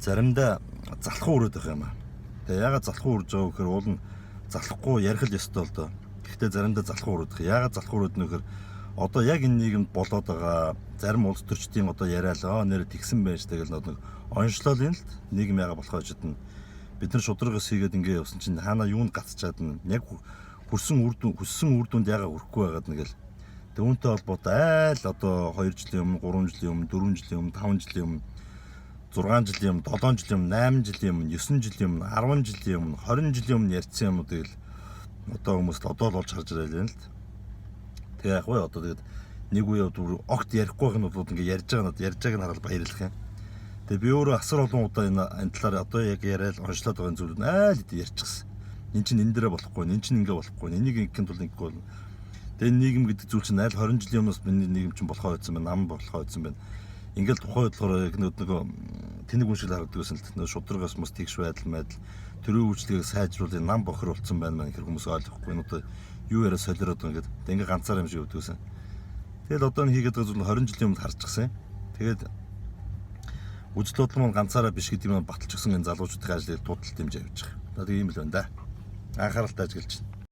заримдаа залхуу өрөөд байх юм аа. Тэгээ ягаад залхуу өрж байгаа вэ гэхээр уул нь залхахгүй ярих л ёстой л доо. Гэхдээ заримдаа залхуу өрөөд байх. Ягаад залхуу өрөөд нөхөр одоо яг энэ нийгэмд болоод байгаа зарим улс төрчдийн одоо яриалаа нэр тэгсэн байж тэгэл нэг онцлол юм л нийгэм яга болохоо жидэн бид нар шудрагаас хийгээд ингээ явсан чинь хаана юунд гацчаад нь яг хүссэн үр дүнд яга хүрэхгүй байгаад нэгэл түүнтэй холбоотой айл одоо 2 жилийн өмнө 3 жилийн өмнө 4 жилийн өмнө 5 жилийн өмнө 6 жилийн өмнө 7 жилийн өмнө 8 жилийн өмнө 9 жилийн өмнө 10 жилийн өмнө 20 жилийн өмнө ярьсан юм уу тэгэл одоо хүмүүс л одоо л олж харж байгаа юм л тэгээ яг уу одоо тэгээд нэг үе огт ярихгүй байх нь бол ингээ ярьж байгааг нь хараад баярлах юм. Тэгээ би өөрөө асар олон удаа энэ талаар одоо яг яриад онцлоод байгаа зүйлүүд айл хэдий ярьчихсан. Энд чинь энэ дээрээ болохгүй, энэ чинь ингээ болохгүй, энийг ингэх тул ингэхгүй болно. Тэгээ нийгэм гэдэг зүйл чинь айл 20 жилийн өмнөөс миний нийгэм чинь болохоо байсан байна, нам болохоо байсан байна. Ингээл тухайн бодлогоор яг нөгөө тэнэг хүн шиг харагддаг гэсэн л нөгөө шудрагаас хүмүүс тэгш байдал мэдл төрийн үйлчлэгийг сайжруулах нам бохир болсон байна мэн хэрэг хүмүүс ойлгохгүй энэ одоо юу яриа солиороод байгаа ингээд ингээ ганцаар юм шиг өгдөгсэн. Тэгэл одоо н хийгээд байгаа зүйл 20 жилийн өмнө харчихсан. Тэгээд үжил бодлого маань ганцаараа биш гэдэг юм баталж өгсөн энэ залуучуудын ажлыг дуудалт хэмжээ явж байгаа. Одоо тийм л байна да. Анхааралтай ажиглаж байна.